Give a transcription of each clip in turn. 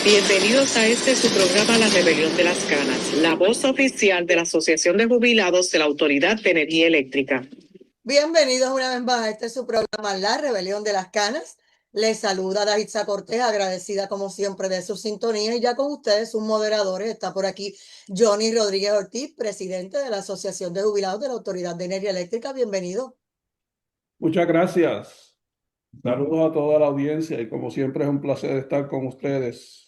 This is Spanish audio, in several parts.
Bienvenidos a su programa La Rebelión de las Canas, la voz oficial de la Asociación de Jubilados de la Autoridad de Energía Eléctrica. Bienvenidos una vez más a su programa La Rebelión de las Canas. Les saluda Daitza Cortés, agradecida como siempre de su sintonía, y ya con ustedes sus moderadores. Está por aquí Johnny Rodríguez Ortiz, presidente de la Asociación de Jubilados de la Autoridad de Energía Eléctrica. Bienvenido. Muchas gracias. Saludos a toda la audiencia y como siempre es un placer estar con ustedes.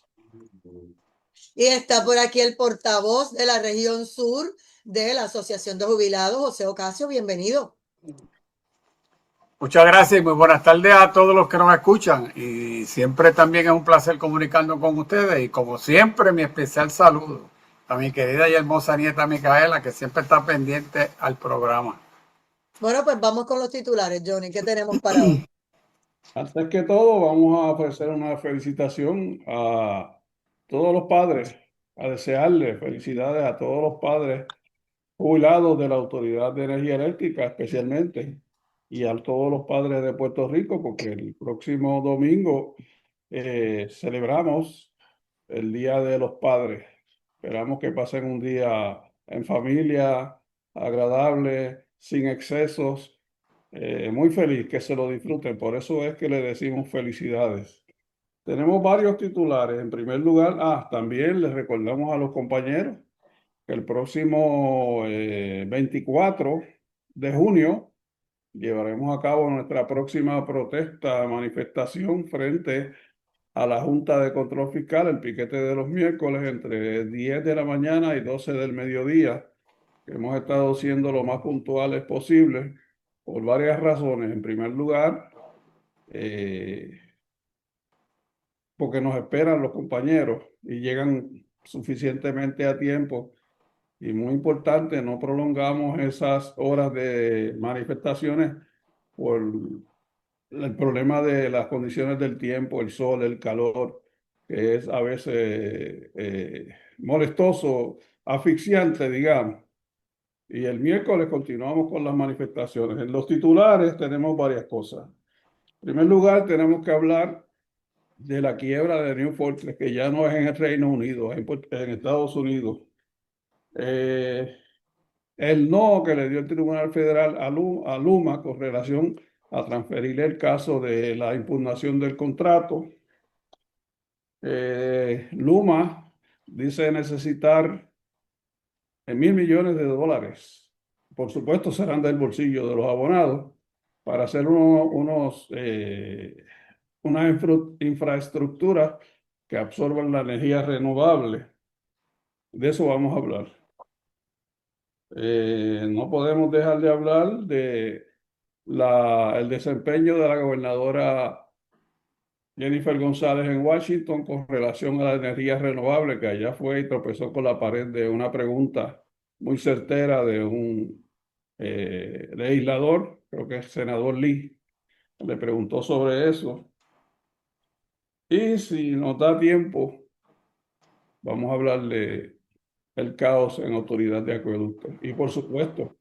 Y está por aquí el portavoz de la región sur de la Asociación de Jubilados, José Ocasio. Bienvenido. Muchas gracias y muy buenas tardes a todos los que nos escuchan. Y siempre también es un placer comunicarnos con ustedes. Y como siempre, mi especial saludo a mi querida y hermosa nieta Micaela, que siempre está pendiente al programa. Bueno, pues vamos con los titulares, Johnny. ¿Qué tenemos para hoy? Antes que todo, vamos a ofrecer una felicitación a todos los padres, a desearles felicidades a todos los padres jubilados de la Autoridad de Energía Eléctrica, especialmente, y a todos los padres de Puerto Rico, porque el próximo domingo celebramos el Día de los Padres. Esperamos que pasen un día en familia, agradable, sin excesos. Muy feliz, que se lo disfruten. Por eso es que le decimos felicidades. Tenemos varios titulares. En primer lugar, también les recordamos a los compañeros que el próximo 24 de junio llevaremos a cabo nuestra próxima protesta, manifestación frente a la Junta de Control Fiscal, el piquete de los miércoles entre 10 de la mañana y 12 del mediodía, que hemos estado siendo lo más puntuales posible por varias razones. En primer lugar, porque nos esperan los compañeros y llegan suficientemente a tiempo. Y muy importante, no prolongamos esas horas de manifestaciones por el problema de las condiciones del tiempo, el sol, el calor, que es a veces molestoso, asfixiante, digamos. Y el miércoles continuamos con las manifestaciones. En los titulares tenemos varias cosas. En primer lugar, tenemos que hablar de la quiebra de New Fortress, que ya no es en el Reino Unido, es en Estados Unidos. El no que le dio el Tribunal Federal a Luma con relación a transferir el caso de la impugnación del contrato. Luma dice necesitar $1.000 millones. Por supuesto, serán del bolsillo de los abonados para hacer unas infraestructuras que absorban la energía renovable. De eso vamos a hablar. No podemos dejar de hablar de el desempeño de la gobernadora Jennifer González en Washington con relación a la energía renovable, que allá fue y tropezó con la pared de una pregunta muy certera de un legislador, creo que es senador Lee, le preguntó sobre eso. Y si nos da tiempo, vamos a hablar de el caos en Autoridad de Acueductos. Y por supuesto,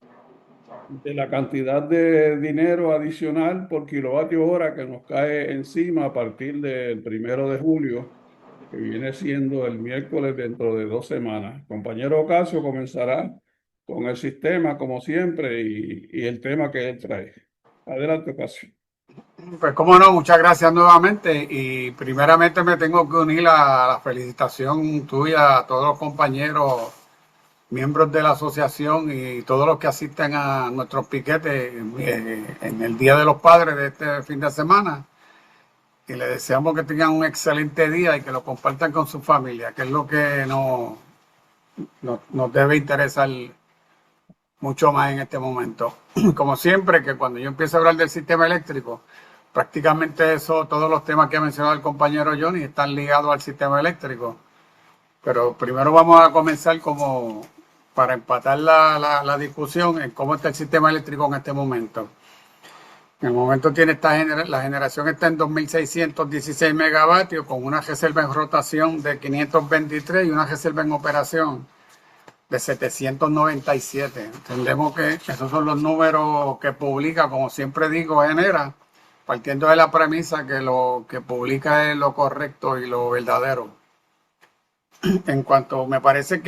de la cantidad de dinero adicional por kilovatio hora que nos cae encima a partir del 1 de julio, que viene siendo el miércoles dentro de 2 semanas. El compañero Ocasio comenzará con el sistema, como siempre, y el tema que él trae. Adelante, Ocasio. Pues cómo no, muchas gracias nuevamente. Y primeramente me tengo que unir a la felicitación tuya a todos los compañeros miembros de la asociación y todos los que asisten a nuestros piquetes en el Día de los Padres de este fin de semana. Y les deseamos que tengan un excelente día y que lo compartan con su familia, que es lo que nos debe interesar mucho más en este momento. Como siempre, que cuando yo empiezo a hablar del sistema eléctrico, prácticamente todos los temas que ha mencionado el compañero Johnny están ligados al sistema eléctrico. Pero primero vamos a comenzar para empatar la discusión en cómo está el sistema eléctrico en este momento. En el momento la generación está en 2.616 megavatios con una reserva en rotación de 523 y una reserva en operación de 797. Entendemos que esos son los números que publica, como siempre digo, Genera, partiendo de la premisa que lo que publica es lo correcto y lo verdadero. en cuanto me parece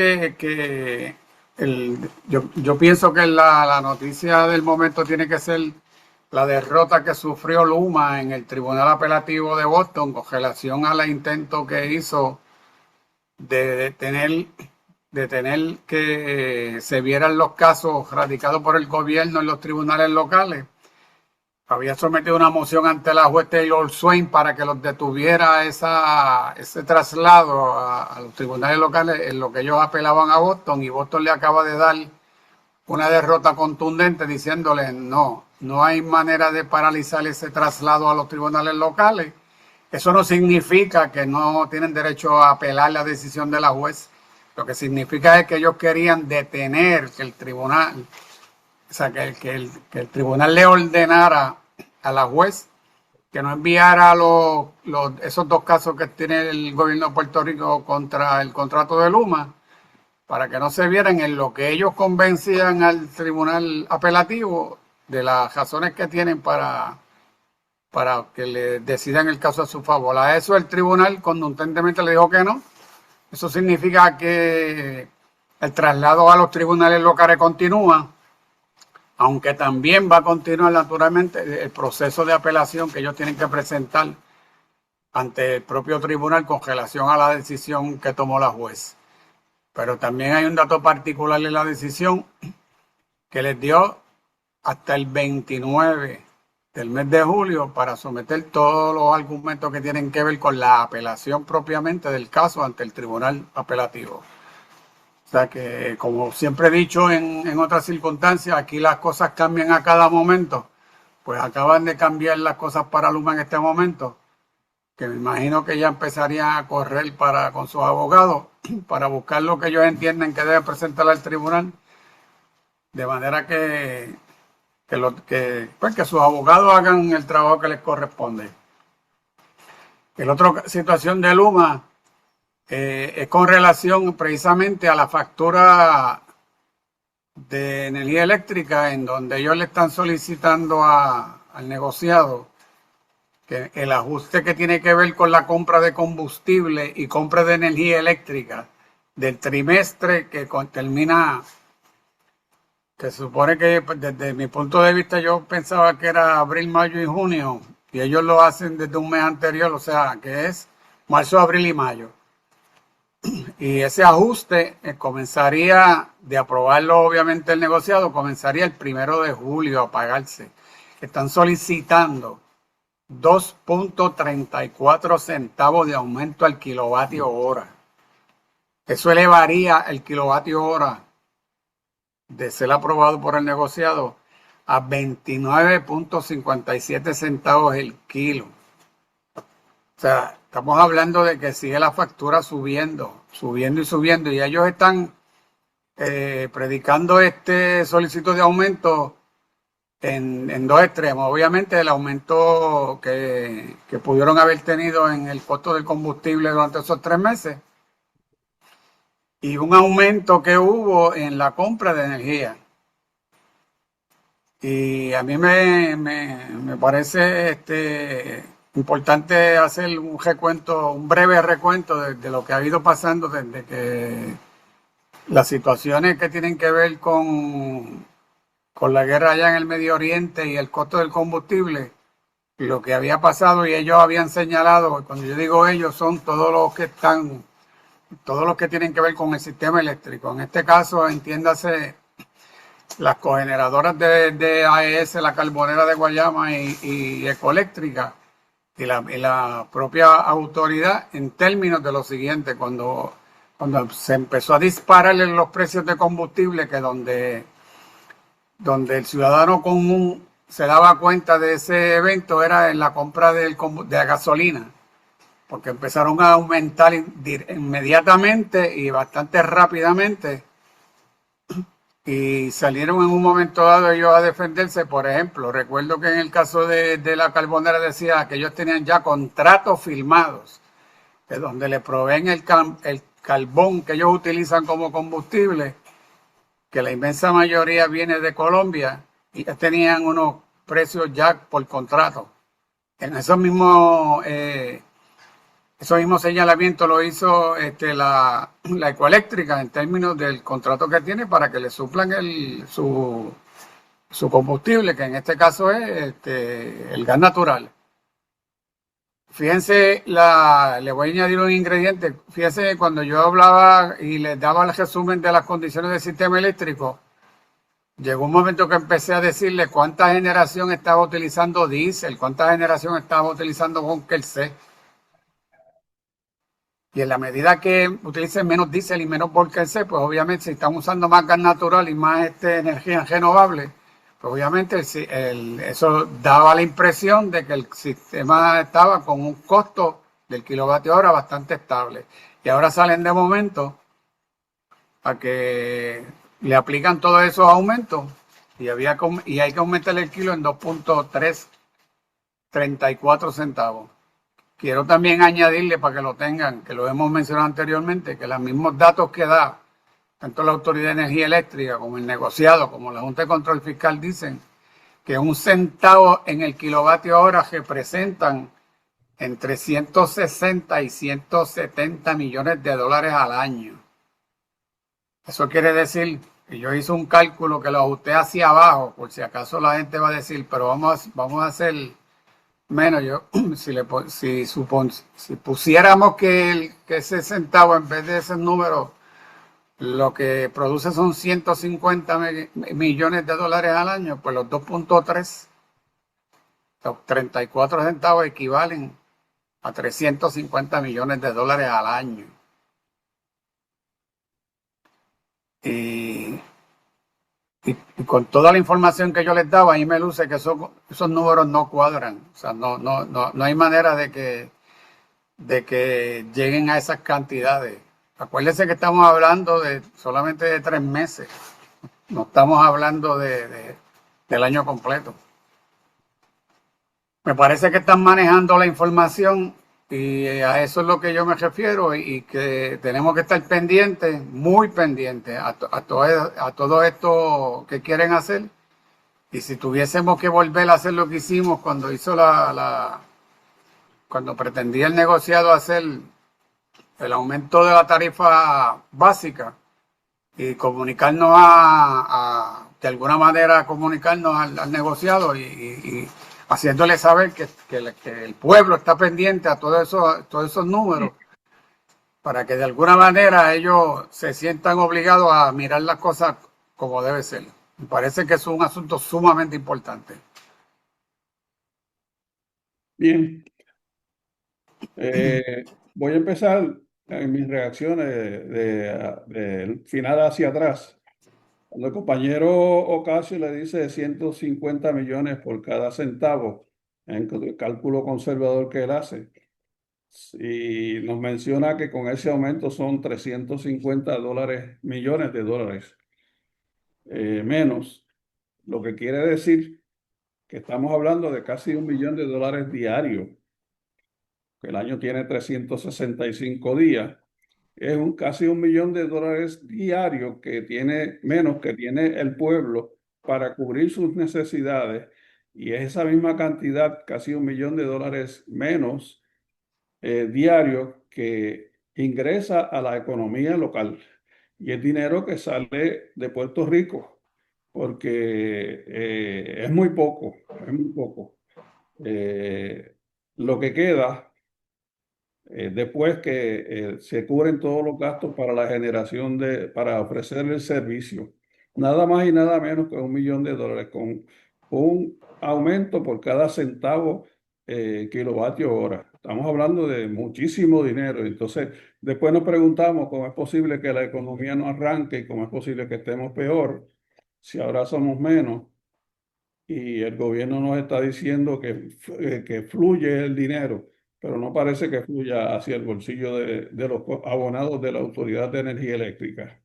yo pienso que la noticia del momento tiene que ser la derrota que sufrió Luma en el Tribunal Apelativo de Boston con relación al intento que hizo de tener que se vieran los casos radicados por el gobierno en los tribunales locales. Había sometido una moción ante la juez Taylor Swain para que los detuviera ese traslado a los tribunales locales en lo que ellos apelaban a Boston, y Boston le acaba de dar una derrota contundente diciéndole no hay manera de paralizar ese traslado a los tribunales locales. Eso no significa que no tienen derecho a apelar la decisión de la juez. Lo que significa es que ellos querían detener que el tribunal, o sea, que el tribunal le ordenara a la juez que no enviara esos dos casos que tiene el gobierno de Puerto Rico contra el contrato de Luma, para que no se vieran en lo que ellos convencían al tribunal apelativo de las razones que tienen para que le decidan el caso a su favor. A eso el tribunal contundentemente le dijo que no. Eso significa que el traslado a los tribunales locales continúa, aunque también va a continuar naturalmente el proceso de apelación que ellos tienen que presentar ante el propio tribunal con relación a la decisión que tomó la juez. Pero también hay un dato particular en la decisión que les dio hasta el 29 del mes de julio para someter todos los argumentos que tienen que ver con la apelación propiamente del caso ante el tribunal apelativo. O sea que, como siempre he dicho en otras circunstancias, aquí las cosas cambian a cada momento. Pues acaban de cambiar las cosas para Luma en este momento, que me imagino que ya empezarían a correr con sus abogados para buscar lo que ellos entienden que deben presentar al tribunal, de manera que sus abogados hagan el trabajo que les corresponde. La otra situación de Luma es con relación precisamente a la factura de energía eléctrica, en donde ellos le están solicitando al negociado que el ajuste que tiene que ver con la compra de combustible y compra de energía eléctrica del trimestre que termina, que se supone que desde mi punto de vista yo pensaba que era abril, mayo y junio, y ellos lo hacen desde un mes anterior, o sea que es marzo, abril y mayo. Y ese ajuste comenzaría, de aprobarlo obviamente el negociado, comenzaría el 1 de julio a pagarse. Están solicitando 2.34 centavos de aumento al kilovatio hora. Eso elevaría el kilovatio hora de ser aprobado por el negociado a 29.57 centavos el kilo. O sea, estamos hablando de que sigue la factura subiendo, y ellos están predicando este solicitud de aumento en dos extremos. Obviamente el aumento que pudieron haber tenido en el costo del combustible durante esos 3 meses, y un aumento que hubo en la compra de energía. Y a mí me parece importante hacer un breve recuento de lo que ha ido pasando desde que las situaciones que tienen que ver con la guerra allá en el Medio Oriente y el costo del combustible, y lo que había pasado, y ellos habían señalado, cuando yo digo ellos, son todos los que tienen que ver con el sistema eléctrico. En este caso, entiéndase las cogeneradoras de AES, la Carbonera de Guayama y Ecoeléctrica, y la propia autoridad, en términos de lo siguiente: cuando se empezó a disparar los precios de combustible, que donde el ciudadano común se daba cuenta de ese evento era en la compra de gasolina, porque empezaron a aumentar inmediatamente y bastante rápidamente, y salieron en un momento dado ellos a defenderse. Por ejemplo, recuerdo que en el caso de la Carbonera decía que ellos tenían ya contratos firmados, de donde le proveen el carbón que ellos utilizan como combustible, que la inmensa mayoría viene de Colombia, y ya tenían unos precios ya por contrato. En esos mismos Eso mismo señalamiento lo hizo la Ecoeléctrica en términos del contrato que tiene para que le suplan su combustible, que en este caso es el gas natural. Fíjense, le voy a añadir un ingrediente. Fíjense, cuando yo hablaba y les daba el resumen de las condiciones del sistema eléctrico, llegó un momento que empecé a decirle cuánta generación estaba utilizando diésel, cuánta generación estaba utilizando Bunker C. Y en la medida que utilicen menos diésel y menos Bunker C, pues obviamente si están usando más gas natural y más energía renovable, pues obviamente eso daba la impresión de que el sistema estaba con un costo del kilovatio hora bastante estable. Y ahora salen de momento a que le aplican todos esos aumentos y hay que aumentar el kilo en 2.334 centavos. Quiero también añadirle para que lo tengan, que lo hemos mencionado anteriormente, que los mismos datos que da tanto la Autoridad de Energía Eléctrica como el negociado, como la Junta de Control Fiscal dicen que 1 centavo en el kilovatio hora representan entre 160 y 170 millones de dólares al año. Eso quiere decir que yo hice un cálculo que lo ajusté hacia abajo, por si acaso la gente va a decir, pero vamos a hacer menos. Si pusiéramos que ese centavo en vez de ese número lo que produce son 150 millones de dólares al año, pues los 2.3, los 34 centavos equivalen a 350 millones de dólares al año. Y con toda la información que yo les daba, ahí me luce que esos números no cuadran. O sea, no hay manera de que lleguen a esas cantidades. Acuérdense que estamos hablando solamente de 3 meses. No estamos hablando del año completo. Me parece que están manejando la información y a eso es lo que yo me refiero y que tenemos que estar pendientes, muy pendientes a todo esto que quieren hacer. Y si tuviésemos que volver a hacer lo que hicimos cuando hizo cuando pretendía el negociado hacer el aumento de la tarifa básica y comunicarnos de alguna manera comunicarnos al negociado y haciéndole saber que el pueblo está pendiente a todos esos números para que de alguna manera ellos se sientan obligados a mirar las cosas como debe ser. Me parece que es un asunto sumamente importante. Bien. Voy a empezar en mis reacciones del final hacia atrás. Cuando el compañero Ocasio le dice 150 millones por cada centavo, en el cálculo conservador que él hace, y nos menciona que con ese aumento son 350 millones de dólares menos, lo que quiere decir que estamos hablando de casi $1 millón diarios, que el año tiene 365 días. Es casi $1 millón diarios que tiene menos que tiene el pueblo para cubrir sus necesidades, y es esa misma cantidad, casi $1 millón menos diario que ingresa a la economía local, y es dinero que sale de Puerto Rico porque es muy poco, es muy poco. Lo que queda después que se cubren todos los gastos para la generación para ofrecer el servicio, nada más y nada menos que $1 millón, con un aumento por cada centavo kilovatio hora. Estamos hablando de muchísimo dinero. Entonces, después nos preguntamos cómo es posible que la economía no arranque y cómo es posible que estemos peor si ahora somos menos. Y el gobierno nos está diciendo que fluye el dinero, pero no parece que fluya hacia el bolsillo de los abonados de la Autoridad de Energía Eléctrica.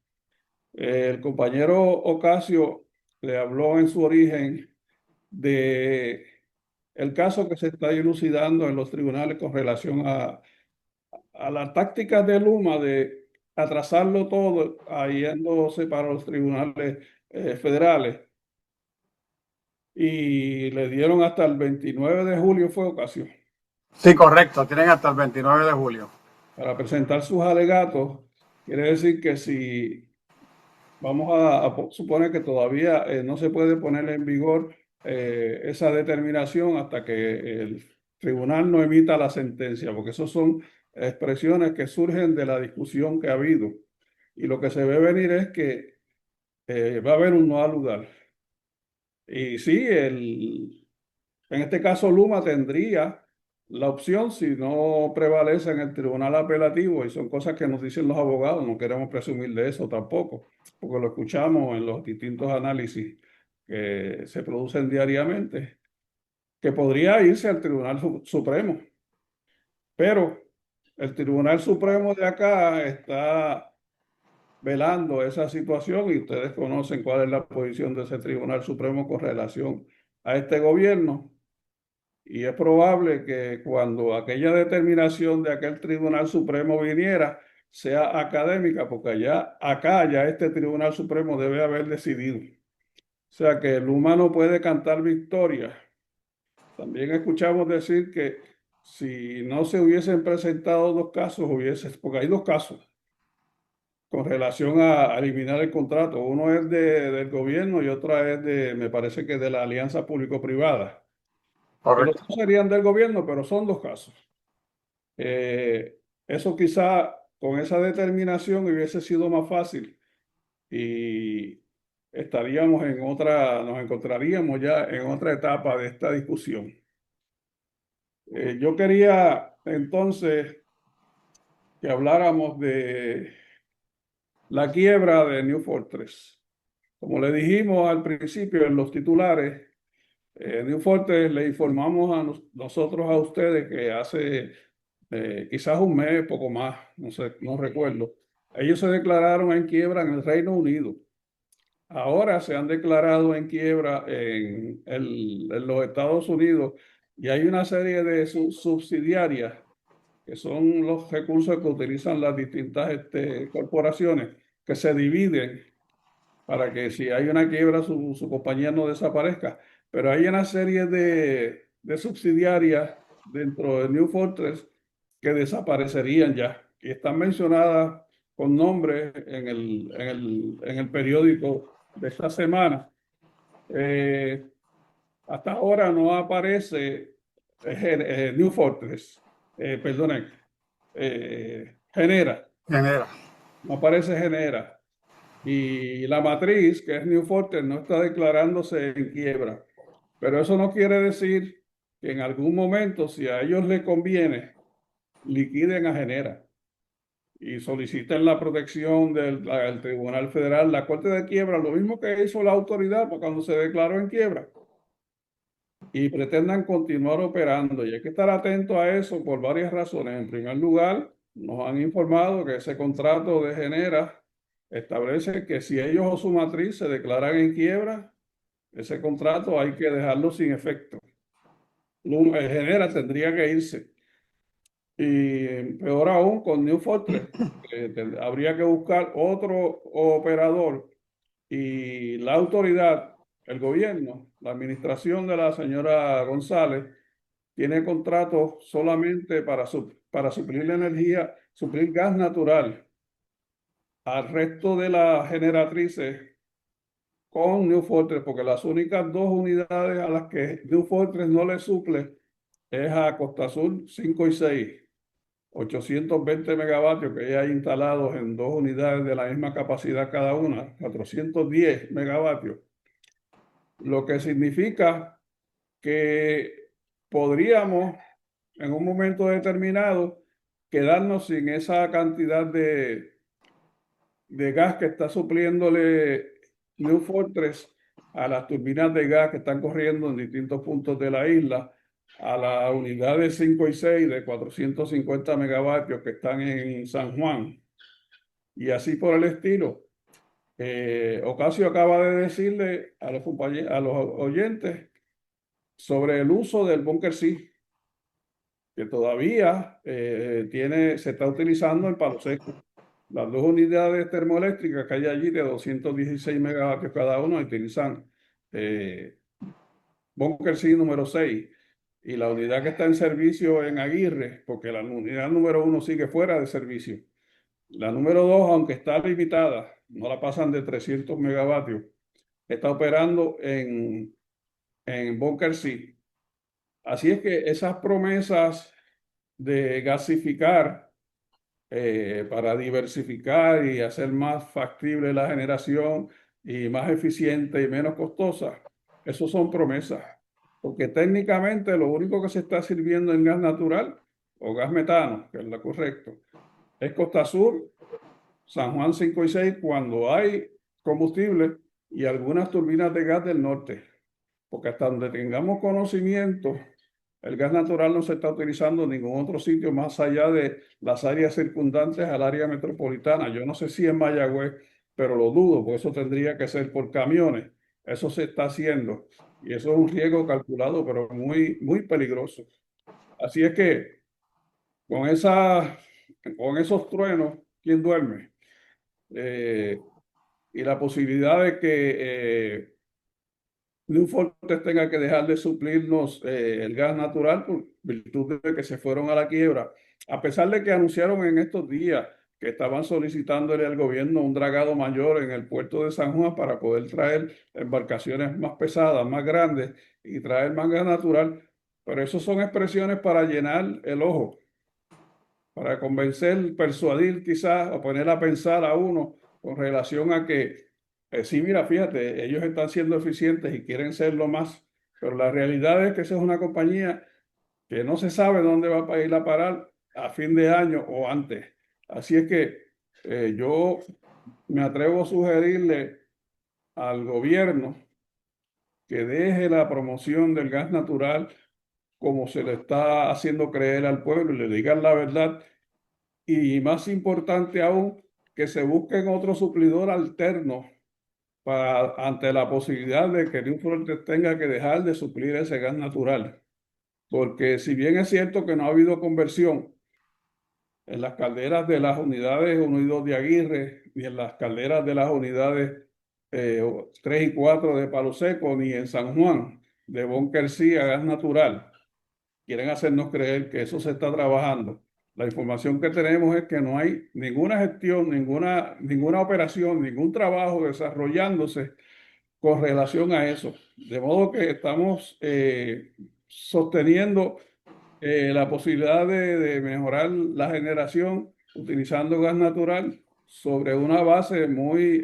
El compañero Ocasio le habló en su origen de el caso que se está dilucidando en los tribunales con relación a las tácticas de Luma de atrasarlo todo, yéndose para los tribunales federales. Y le dieron hasta el 29 de julio, fue Ocasio, Sí, correcto, tienen hasta el 29 de julio. para presentar sus alegatos. Quiere decir que si vamos a suponer que todavía no se puede poner en vigor esa determinación hasta que el tribunal no emita la sentencia, porque esas son expresiones que surgen de la discusión que ha habido. Y lo que se ve venir es que va a haber un no al lugar. Y sí, en este caso Luma tendría la opción si no prevalece en el tribunal apelativo, y son cosas que nos dicen los abogados, no queremos presumir de eso tampoco, porque lo escuchamos en los distintos análisis que se producen diariamente, que podría irse al Tribunal Supremo, pero el Tribunal Supremo de acá está velando esa situación y ustedes conocen cuál es la posición de ese Tribunal Supremo con relación a este gobierno. Y es probable que cuando aquella determinación de aquel Tribunal Supremo viniera, sea académica, porque acá ya este Tribunal Supremo debe haber decidido. O sea que Luma no puede cantar victoria. También escuchamos decir que si no se hubiesen presentado dos casos, porque hay dos casos con relación a eliminar el contrato. Uno es del gobierno y otra es me parece que de la alianza público-privada. Los Correcto. dos serían del gobierno, pero son dos casos. Eso quizá con esa determinación hubiese sido más fácil y nos encontraríamos ya en otra etapa de esta discusión. Yo quería entonces que habláramos de la quiebra de New Fortress. Como le dijimos al principio en los titulares, New Fortress le informamos nosotros a ustedes que hace quizás un mes, poco más, no sé, no recuerdo. Ellos se declararon en quiebra en el Reino Unido. Ahora se han declarado en quiebra en los Estados Unidos y hay una serie de subsidiarias que son los recursos que utilizan las distintas corporaciones que se dividen para que si hay una quiebra su compañía no desaparezca. Pero hay una serie de subsidiarias dentro de New Fortress que desaparecerían ya y están mencionadas con nombre en el periódico de esta semana. Hasta ahora no aparece New Fortress, perdone, Genera, Genera. no aparece Genera. Y la matriz, que es New Fortress, no está declarándose en quiebra. Pero eso no quiere decir que en algún momento, si a ellos les conviene, liquiden a Genera y soliciten la protección del Tribunal Federal, la Corte de Quiebra, lo mismo que hizo la autoridad cuando se declaró en quiebra, y pretendan continuar operando. Y hay que estar atento a eso por varias razones. En primer lugar, nos han informado que ese contrato de Genera establece que si ellos o su matriz se declaran en quiebra, ese contrato hay que dejarlo sin efecto. Genera tendría que irse. Y peor aún con New Fortress, habría que buscar otro operador y la autoridad, el gobierno, la administración de la señora González, tiene contratos solamente para suplir la energía, suplir gas natural al resto de las generatrices con New Fortress, porque las únicas dos unidades a las que New Fortress no le suple es a Costa Azul 5 y 6. 820 megavatios que hay instalados en dos unidades de la misma capacidad cada una, 410 megavatios, lo que significa que podríamos en un momento determinado quedarnos sin esa cantidad de gas que está supliéndole New Fortress a las turbinas de gas que están corriendo en distintos puntos de la isla, a las unidades 5 y 6 de 450 megavatios que están en San Juan, y así por el estilo. Ocasio acaba de decirle a los oyentes sobre el uso del búnker C, que todavía se está utilizando en Palo Seco. Las dos unidades termoeléctricas que hay allí de 216 megavatios cada uno utilizan búnker C número 6. y la unidad que está en servicio en Aguirre, porque la unidad número 1 sigue fuera de servicio. La número 2, aunque está limitada, no la pasan de 300 megavatios, está operando en Bunker C. Así es que esas promesas de gasificar para diversificar y hacer más factible la generación y más eficiente y menos costosa, eso son promesas, porque técnicamente lo único que se está sirviendo en gas natural o gas metano, que es lo correcto, es Costa Sur, San Juan 5 y 6 cuando hay combustible y algunas turbinas de gas del norte, porque hasta donde tengamos conocimiento, el gas natural no se está utilizando en ningún otro sitio más allá de las áreas circundantes al área metropolitana. Yo no sé si en Mayagüez, pero lo dudo, porque eso tendría que ser por camiones. Eso se está haciendo y eso es un riesgo calculado, pero muy, muy peligroso. Así es que con con esos truenos, ¿quién duerme? Y la posibilidad de que New Fortress tenga que dejar de suplirnos el gas natural por virtud de que se fueron a la quiebra, a pesar de que anunciaron en estos días que estaban solicitándole al gobierno un dragado mayor en el puerto de San Juan para poder traer embarcaciones más pesadas, más grandes y traer más gas natural, pero eso son expresiones para llenar el ojo, para convencer, persuadir quizás o poner a pensar a uno con relación a que sí, mira, fíjate, ellos están siendo eficientes y quieren serlo más, pero la realidad es que esa es una compañía que no se sabe dónde va a ir a parar a fin de año o antes. Así es que yo me atrevo a sugerirle al gobierno que deje la promoción del gas natural como se le está haciendo creer al pueblo y le digan la verdad. Y más importante aún, que se busquen otro suplidor alterno ante la posibilidad de que New Fortress tenga que dejar de suplir ese gas natural. Porque si bien es cierto que no ha habido conversión en las calderas de las unidades 1 y 2 de Aguirre, ni en las calderas de las unidades 3 y 4 de Palo Seco, ni en San Juan de Bunker C a gas natural, quieren hacernos creer que eso se está trabajando. La información que tenemos es que no hay ninguna gestión, ninguna operación, ningún trabajo desarrollándose con relación a eso. De modo que estamos sosteniendo la posibilidad de mejorar la generación utilizando gas natural sobre una base muy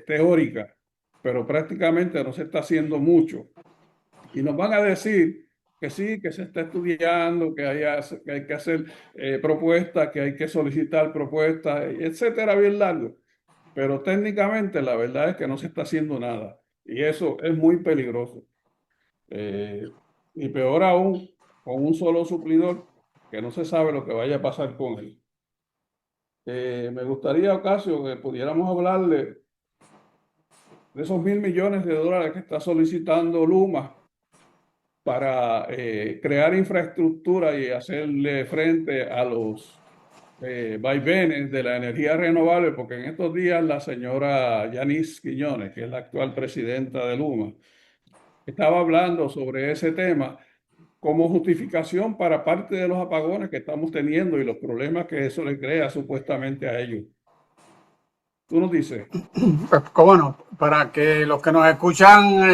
teórica, pero prácticamente no se está haciendo mucho. Y nos van a decir que sí, que se está estudiando, que hay que hacer propuestas, que hay que solicitar propuestas, etcétera, bien largo. Pero técnicamente la verdad es que no se está haciendo nada. Y eso es muy peligroso. Y peor aún, con un solo suplidor, que no se sabe lo que vaya a pasar con él. Me gustaría, Ocasio, que pudiéramos hablarle de esos $1.000 millones que está solicitando Luma para crear infraestructura y hacerle frente a los vaivenes de la energía renovable, porque en estos días la señora Yanis Quiñones, que es la actual presidenta de Luma, estaba hablando sobre ese tema como justificación para parte de los apagones que estamos teniendo y los problemas que eso le crea supuestamente a ellos. ¿Tú nos dices? Pues, cómo no, para que los que nos escuchan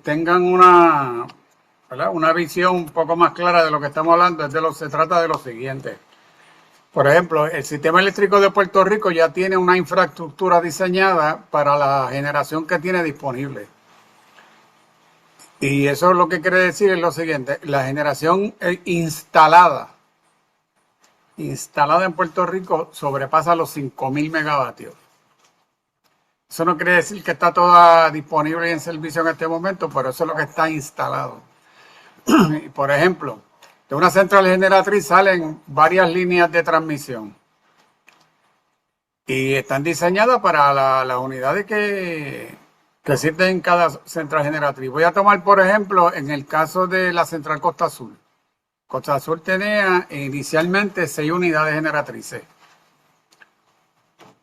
tengan ¿verdad?, una visión un poco más clara de lo que estamos hablando, se trata de lo siguiente. Por ejemplo, el sistema eléctrico de Puerto Rico ya tiene una infraestructura diseñada para la generación que tiene disponible. Y eso lo que quiere decir es lo siguiente: la generación instalada en Puerto Rico sobrepasa los 5.000 megavatios. Eso no quiere decir que está toda disponible y en servicio en este momento, pero eso es lo que está instalado. Por ejemplo, de una central generatriz salen varias líneas de transmisión y están diseñadas para las unidades que sirven en cada central generatriz. Voy a tomar, por ejemplo, en el caso de la central Costa Azul. Costa Azul tenía inicialmente 6 unidades generatrices.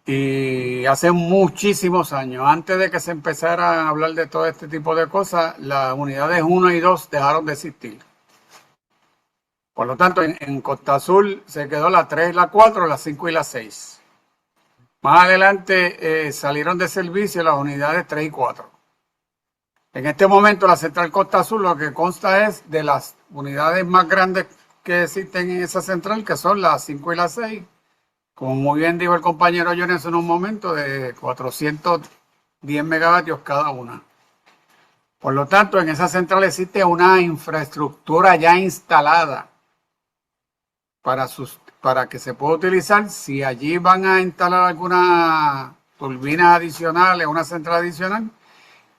Y hace muchísimos años, antes de que se empezara a hablar de todo este tipo de cosas, las unidades 1 y 2 dejaron de existir. Por lo tanto, en Costa Azul se quedó la 3, la 4, la 5 y la 6. Más adelante salieron de servicio las unidades 3 y 4. En este momento la central Costa Azul lo que consta es de las unidades más grandes que existen en esa central, que son las 5 y las 6. Como muy bien dijo el compañero Jones en un momento, de 410 megavatios cada una. Por lo tanto, en esa central existe una infraestructura ya instalada para que se pueda utilizar. Si allí van a instalar alguna turbina adicional, una central adicional,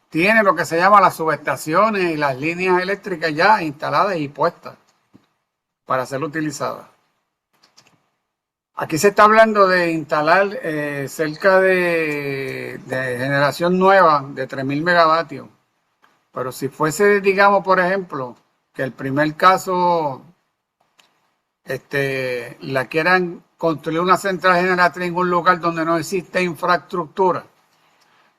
tiene lo que se llama las subestaciones y las líneas eléctricas ya instaladas y puestas para ser utilizadas. Aquí se está hablando de instalar cerca de generación nueva de 3.000 megavatios. Pero si fuese, digamos, por ejemplo, que el primer caso la quieran construir una central generatriz en un lugar donde no existe infraestructura,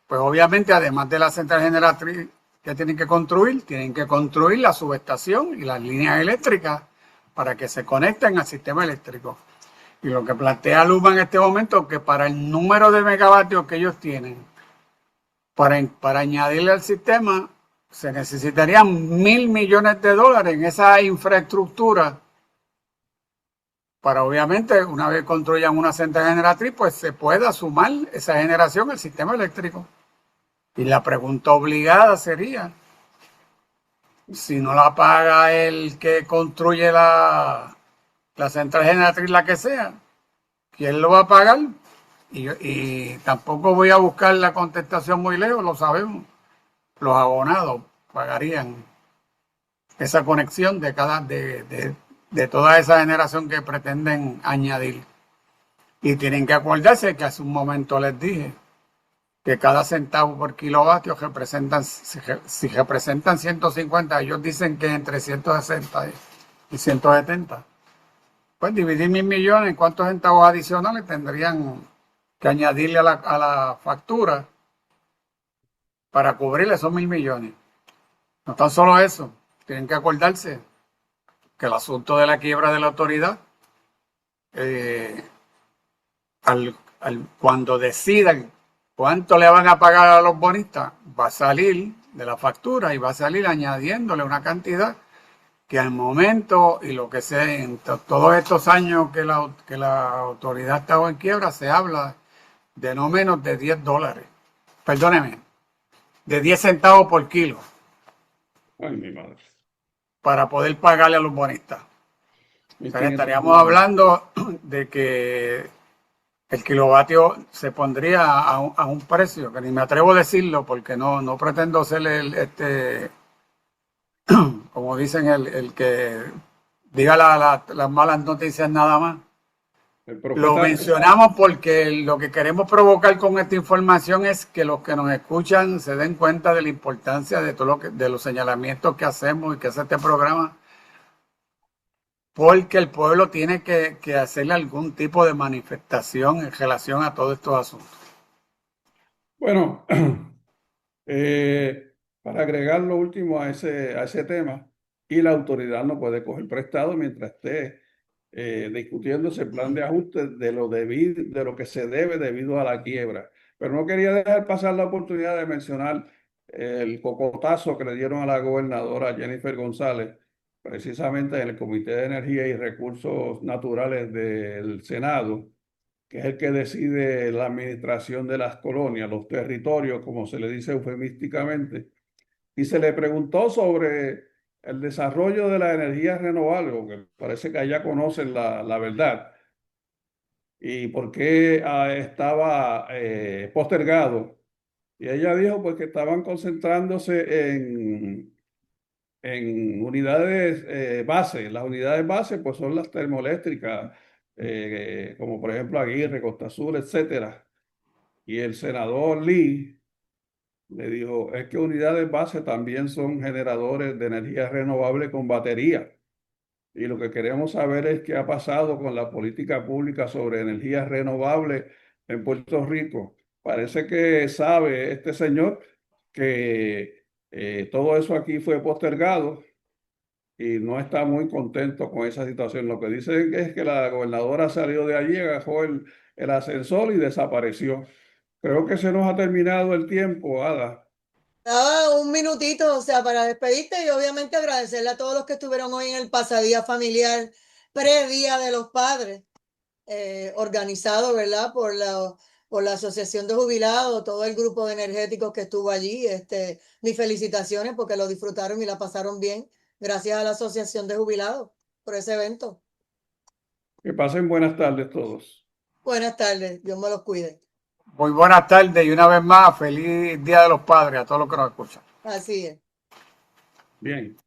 pues obviamente además de la central generatriz que tienen que construir la subestación y las líneas eléctricas para que se conecten al sistema eléctrico. Y lo que plantea Luma en este momento es que para el número de megavatios que ellos tienen, para añadirle al sistema, se necesitarían $1.000 millones en esa infraestructura para obviamente una vez construyan una central generatriz, pues se pueda sumar esa generación al sistema eléctrico. Y la pregunta obligada sería, si no la paga el que construye la central generatriz, la que sea, ¿quién lo va a pagar? Y tampoco voy a buscar la contestación muy lejos, lo sabemos. Los abonados pagarían esa conexión de toda esa generación que pretenden añadir. Y tienen que acordarse que hace un momento les dije que cada centavo por kilovatio si representan 150, ellos dicen que entre 160 y 170. Pues dividir 1.000 millones, ¿cuántos centavos adicionales tendrían que añadirle a la factura para cubrir esos 1.000 millones? No tan solo eso, tienen que acordarse que el asunto de la quiebra de la autoridad, cuando decidan cuánto le van a pagar a los bonistas, va a salir de la factura y va a salir añadiéndole una cantidad que al momento y lo que sé, en todos estos años que la autoridad ha estado en quiebra, se habla de no menos de $10. Perdóneme, de 10 centavos por kilo. Ay, mi madre. Para poder pagarle a los bonistas. O sea, estaríamos hablando de que el kilovatio se pondría a un precio que ni me atrevo a decirlo porque no pretendo ser como dicen, el que diga las malas noticias nada más. Lo mencionamos porque lo que queremos provocar con esta información es que los que nos escuchan se den cuenta de la importancia de de los señalamientos que hacemos y que hace este programa, porque el pueblo tiene que hacerle algún tipo de manifestación en relación a todos estos asuntos. Bueno, para agregar lo último a ese tema, y la autoridad no puede coger prestado mientras esté discutiendo ese plan de ajuste de lo que se debe debido a la quiebra. Pero no quería dejar pasar la oportunidad de mencionar el cocotazo que le dieron a la gobernadora Jennifer González, precisamente en el Comité de Energía y Recursos Naturales del Senado, que es el que decide la administración de las colonias, los territorios, como se le dice eufemísticamente. Y se le preguntó sobre el desarrollo de la energía renovable, porque parece que allá conocen la verdad, y por qué estaba postergado. Y ella dijo pues que estaban concentrándose en unidades base. Las unidades base pues son las termoeléctricas, como por ejemplo Aguirre, Costa Azul, etcétera. Y el senador Lee le dijo, es que unidades base también son generadores de energía renovable con batería. Y lo que queremos saber es qué ha pasado con la política pública sobre energía renovable en Puerto Rico. Parece que sabe este señor que todo eso aquí fue postergado y no está muy contento con esa situación. Lo que dicen es que la gobernadora salió de allí, agarró el ascensor y desapareció. Creo que se nos ha terminado el tiempo, Ada. Un minutito, o sea, para despedirte y obviamente agradecerle a todos los que estuvieron hoy en el pasadía familiar pre-Día de los Padres, organizado, ¿verdad? Por la Asociación de Jubilados, todo el grupo de energéticos que estuvo allí. Mis felicitaciones porque lo disfrutaron y la pasaron bien. Gracias a la Asociación de Jubilados por ese evento. Que pasen buenas tardes todos. Buenas tardes, Dios me los cuide. Muy buenas tardes y una vez más, feliz Día de los Padres a todos los que nos escuchan. Así es. Bien.